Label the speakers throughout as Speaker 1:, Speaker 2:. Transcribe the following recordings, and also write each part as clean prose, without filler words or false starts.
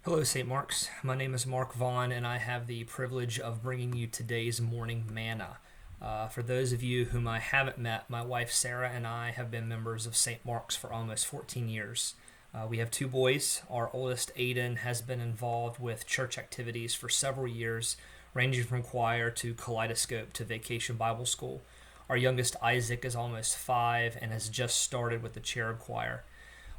Speaker 1: Hello, St. Mark's. My name is Mark Vaughn, and I have the privilege of bringing you today's morning manna. For those of you whom I haven't met, my wife Sarah and I have been members of St. Mark's for almost 14 years. We have two boys. Our oldest, Aiden, has been involved with church activities for several years, ranging from choir to kaleidoscope to vacation Bible school. Our youngest, Isaac, is almost 5 and has just started with the cherub choir.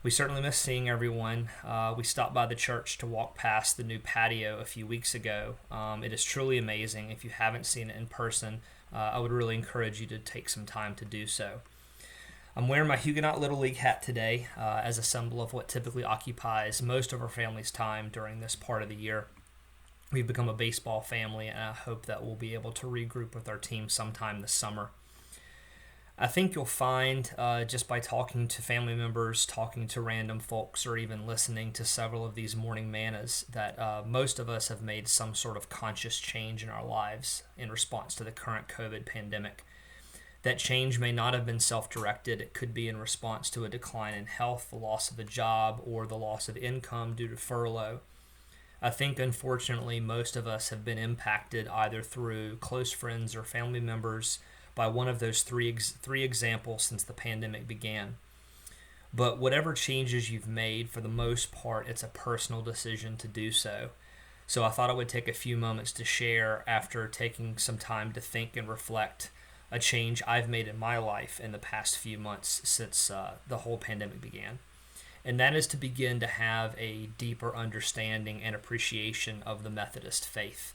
Speaker 1: We certainly miss seeing everyone. We stopped by the church to walk past the new patio a few weeks ago. It is truly amazing. If you haven't seen it in person, I would really encourage you to take some time to do so. I'm wearing my Huguenot Little League hat today as a symbol of what typically occupies most of our family's time during this part of the year. We've become a baseball family, and I hope that we'll be able to regroup with our team sometime this summer. I think you'll find just by talking to family members, talking to random folks, or even listening to several of these morning mannas that most of us have made some sort of conscious change in our lives in response to the current COVID pandemic. That change may not have been self-directed. It could be in response to a decline in health, the loss of a job, or the loss of income due to furlough. I think, unfortunately, most of us have been impacted either through close friends or family members by one of those three examples since the pandemic began. But whatever changes you've made, for the most part, it's a personal decision to do so. So I thought I would take a few moments to share, after taking some time to think and reflect, a change I've made in my life in the past few months since the whole pandemic began. And that is to begin to have a deeper understanding and appreciation of the Methodist faith.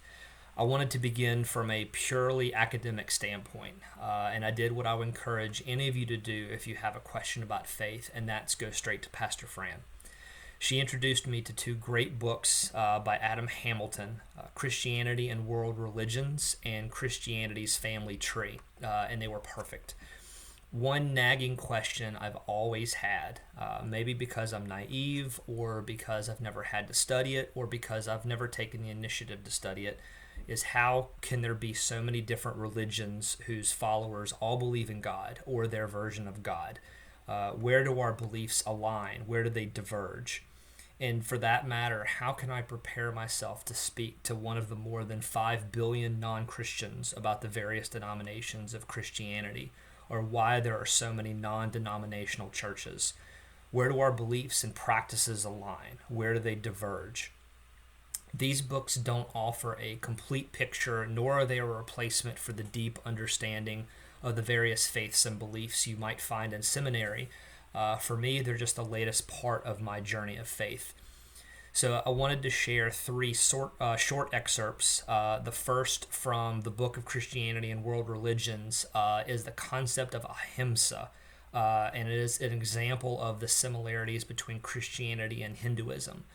Speaker 1: I wanted to begin from a purely academic standpoint, and I did what I would encourage any of you to do if you have a question about faith, and that's go straight to Pastor Fran. She introduced me to two great books by Adam Hamilton, Christianity and World Religions and Christianity's Family Tree, and they were perfect. One nagging question I've always had, maybe because I'm naive or because I've never had to study it or because I've never taken the initiative to study it, is how can there be so many different religions whose followers all believe in God or their version of God? Where do our beliefs align? Where do they diverge? And for that matter, how can I prepare myself to speak to one of the more than 5 billion non-Christians about the various denominations of Christianity, or why there are so many non-denominational churches? Where do our beliefs and practices align? Where do they diverge? These books don't offer a complete picture, nor are they a replacement for the deep understanding of the various faiths and beliefs you might find in seminary. For me, they're just the latest part of my journey of faith. So I wanted to share three short excerpts. The first, from the Book of Christianity and World Religions, is the concept of Ahimsa, and it is an example of the similarities between Christianity and Hinduism.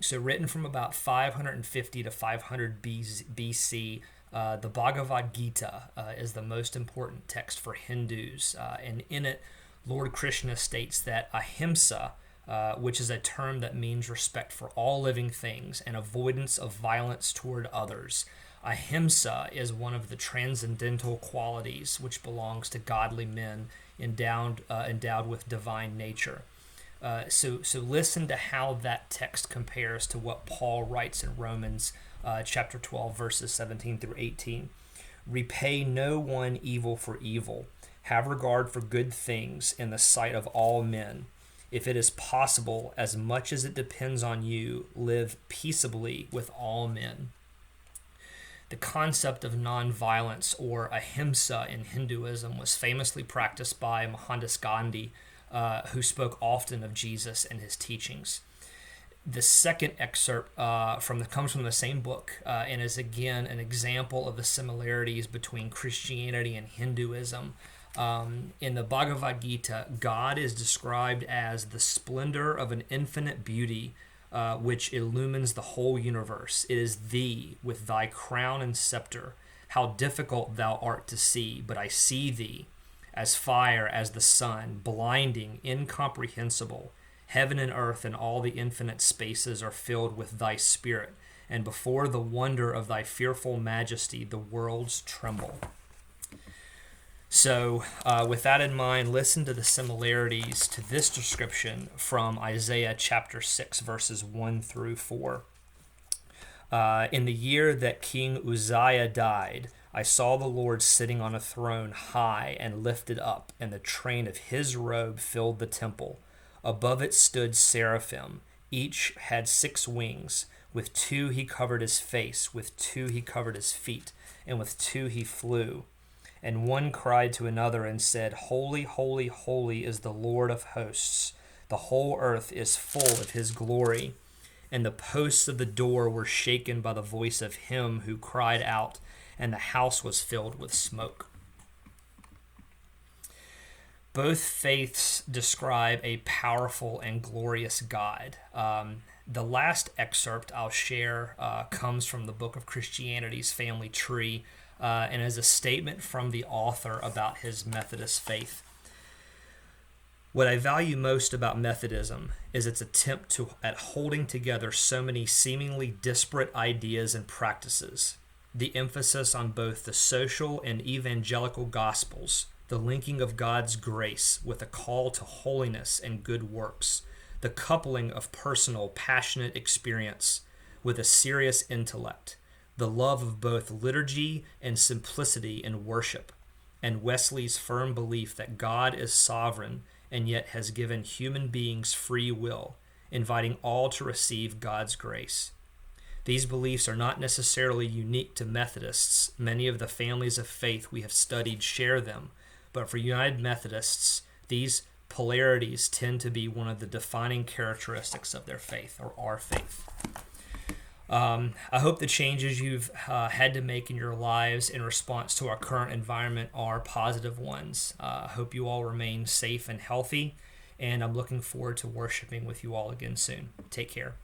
Speaker 1: So written from about 550 to 500 BC, the Bhagavad Gita is the most important text for Hindus, and in it, Lord Krishna states that Ahimsa, which is a term that means respect for all living things and avoidance of violence toward others. Ahimsa is one of the transcendental qualities which belongs to godly men endowed with divine nature. So listen to how that text compares to what Paul writes in Romans chapter 12, verses 17 through 18. Repay no one evil for evil. Have regard for good things in the sight of all men. If it is possible, as much as it depends on you, live peaceably with all men. The concept of nonviolence, or ahimsa in Hinduism, was famously practiced by Mohandas Gandhi, who spoke often of Jesus and his teachings. The second excerpt comes from the same book and is again an example of the similarities between Christianity and Hinduism. In the Bhagavad Gita, God is described as the splendor of an infinite beauty which illumines the whole universe. It is thee with thy crown and scepter. How difficult thou art to see, but I see thee. As fire, as the sun, blinding, incomprehensible. Heaven and earth and all the infinite spaces are filled with thy spirit, and before the wonder of thy fearful majesty the worlds tremble. So, with that in mind, listen to the similarities to this description from Isaiah chapter 6, verses 1 through 4. In the year that King Uzziah died, I saw the Lord sitting on a throne high and lifted up, and the train of his robe filled the temple. Above it stood seraphim. Each had 6 wings. With 2 he covered his face, with 2 he covered his feet, and with 2 he flew. And one cried to another and said, Holy, holy, holy is the Lord of hosts. The whole earth is full of his glory. And the posts of the door were shaken by the voice of him who cried out, and the house was filled with smoke. Both faiths describe a powerful and glorious God. The last excerpt I'll share comes from the Book of Christianity's Family Tree, and is a statement from the author about his Methodist faith. What I value most about Methodism is its attempt at holding together so many seemingly disparate ideas and practices. The emphasis on both the social and evangelical gospels, the linking of God's grace with a call to holiness and good works, the coupling of personal, passionate experience with a serious intellect, the love of both liturgy and simplicity in worship, and Wesley's firm belief that God is sovereign and yet has given human beings free will, inviting all to receive God's grace. These beliefs are not necessarily unique to Methodists. Many of the families of faith we have studied share them, but for United Methodists, these polarities tend to be one of the defining characteristics of their faith, or our faith. I hope the changes you've had to make in your lives in response to our current environment are positive ones. I hope you all remain safe and healthy, and I'm looking forward to worshiping with you all again soon. Take care.